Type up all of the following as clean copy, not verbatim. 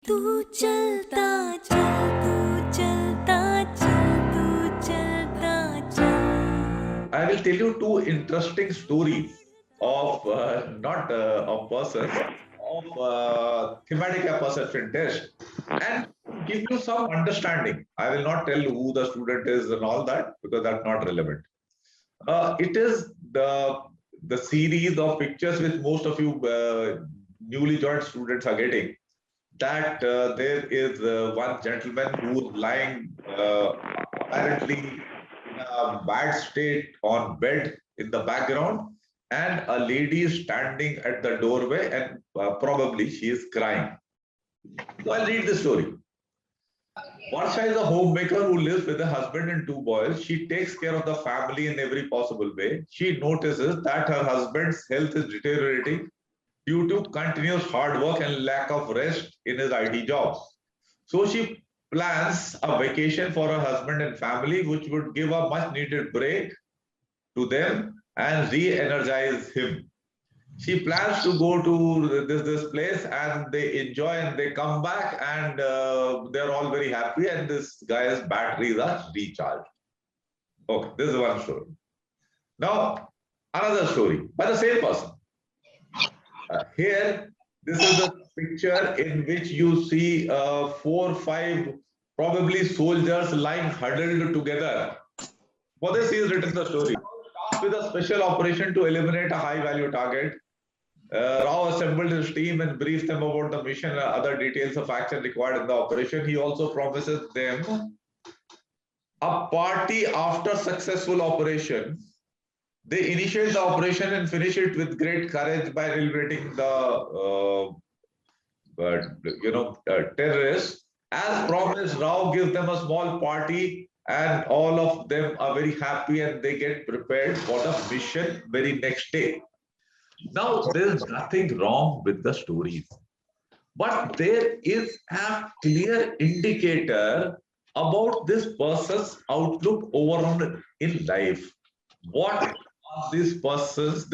तू चलता चल तू चलता चल तू चलता चल. I will tell you two interesting stories of not of persons, of thematic perception test, and give you some understanding. I will not tell who the student is and all that because that's not relevant. It is the series of pictures which most of you newly joined students are getting. That there is one gentleman who's lying apparently in a bad state on bed in the background, and a lady is standing at the doorway, and probably she is crying. So I'll read the story. Varsha is a homemaker who lives with a husband and two boys. She takes care of the family in every possible way. She notices that her husband's health is deteriorating due to continuous hard work and lack of rest in his IT job. So she plans a vacation for her husband and family, which would give a much needed break to them and re-energize him. She plans to go to this place, and they enjoy, and they come back, and they're all very happy, and this guy's batteries are recharged. Okay, this is one story. Now, another story by the same person. Here, this is the picture in which you see 4 or 5 probably soldiers lying huddled together. For this, he has written the story. With a special operation to eliminate a high-value target, Rao assembled his team and briefed them about the mission and other details of action required in the operation. He also promises them a party after successful operation. They initiate the operation and finish it with great courage by liberating the terrorists. As promised, Rao gives them a small party, and all of them are very happy, and they get prepared for the mission very next day. Now, there is nothing wrong with the stories, but there is a clear indicator about this person's outlook overall in life. What are this person's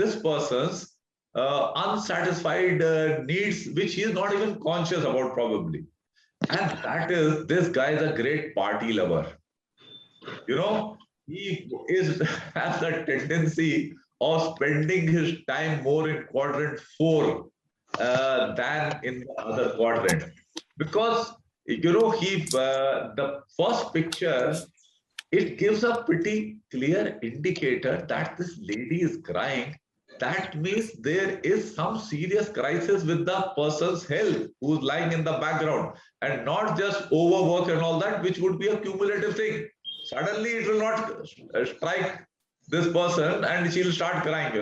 unsatisfied needs, which he is not even conscious about probably. And that is, this guy is a great party lover. You know, he has a tendency of spending his time more in quadrant 4 than in the other quadrant, because the first picture, it gives a pretty clear indicator that this lady is crying. That means there is some serious crisis with the person's health who's lying in the background, and not just overwork and all that, which would be a cumulative thing. Suddenly it will not strike this person and she'll start crying,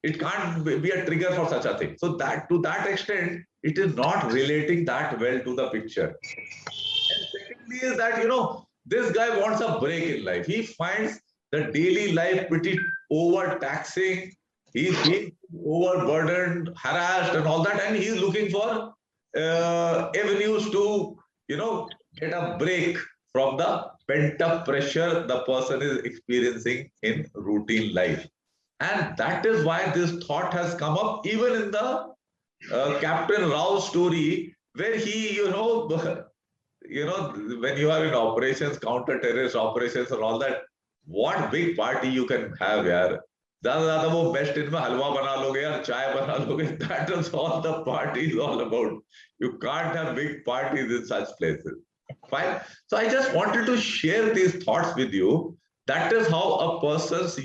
It can't be a trigger for such a thing. So that to that extent, it is not relating that well to the picture. And secondly is that, this guy wants a break in life. He finds the daily life pretty overtaxing. He's being overburdened, harassed and all that. And he's looking for avenues to, get a break from the pent-up pressure the person is experiencing in routine life. And that is why this thought has come up even in the Captain Rao story, where he, when you are in operations, counter-terrorist operations and all that, what big party you can have, yaar. ज़्यादा वो best in में हलवा बना लोगे या चाय बना लोगे. That is all the party is all about. You can't have big parties in such places. Fine. So I just wanted to share these thoughts with you. That is how a person's,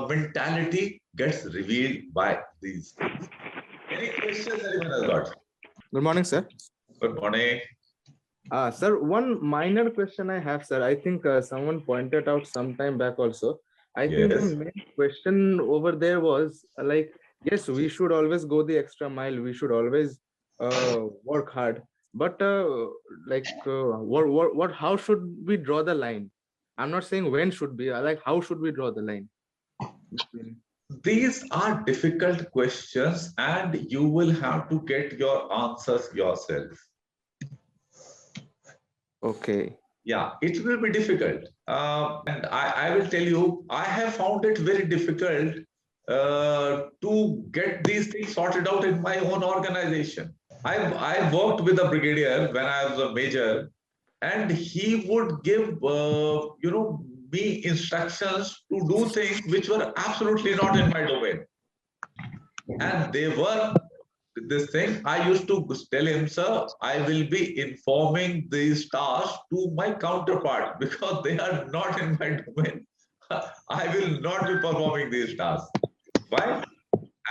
mentality gets revealed by these things. Any questions anyone has got? Good morning, sir. Good morning. Sir, one minor question I have, sir. I think someone pointed out some time back also. I think the main question over there was like, yes, we should always go the extra mile. We should always work hard. But how should we draw the line? I'm not saying when should be, like, how should we draw the line? These are difficult questions, and you will have to get your answers yourself. Okay. Yeah, it will be difficult. And I will tell you, I have found it very difficult to get these things sorted out in my own organization. I worked with a brigadier when I was a major, and he would give me instructions to do things which were absolutely not in my domain, and they were this thing. I used to tell him, sir, I will be informing these tasks to my counterpart because they are not in my domain. I will not be performing these tasks. Why?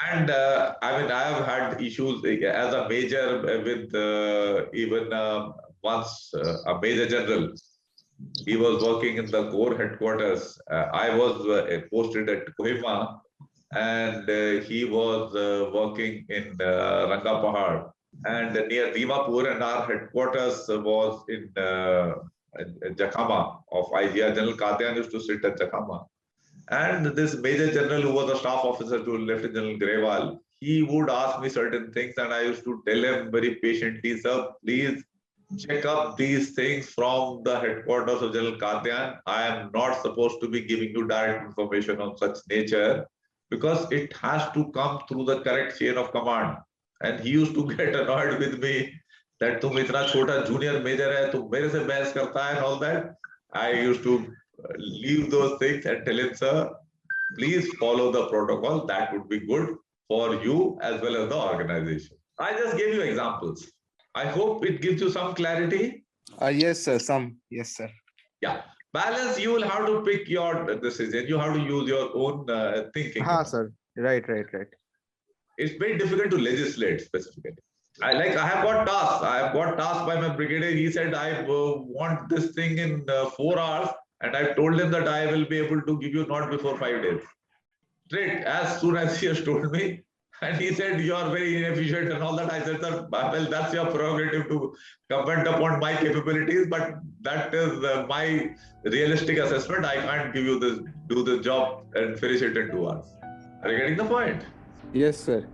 And I mean, I have had issues as a major with even once a major general. He was working in the Corps headquarters. I was posted at Kohima, and he was working in Rangapahar and near Dimapur, and our headquarters was in Jakama of IGR. General Katian used to sit at Jakama. And this Major General, who was a staff officer to Lieutenant General Grewal, he would ask me certain things, and I used to tell him very patiently, sir, please check up these things from the headquarters of General Katian. I am not supposed to be giving you direct information of such nature because it has to come through the correct chain of command. And he used to get annoyed with me that तुम इतना छोटा junior major है, तुम मेरे से बहस करता है and all that. I used to leave those things and tell him, sir, please follow the protocol. That would be good for you as well as the organization. I just gave you examples. I hope it gives you some clarity. Yes, sir. Some. Yes, sir. Yeah. Balance, you will have to pick your decision. You have to use your own thinking. Sir. Right. It's very difficult to legislate specifically. I have got tasks. I have got tasks by my brigadier. He said, I want this thing in 4 hours. And I told him that I will be able to give you not before 5 days. Straight, as soon as he has told me. And he said, you are very inefficient and all that. I said, sir, well, that's your prerogative to comment upon my capabilities, but that is my realistic assessment. I can't give you this, do the job and finish it in 2 hours. Are you getting the point? Yes, sir.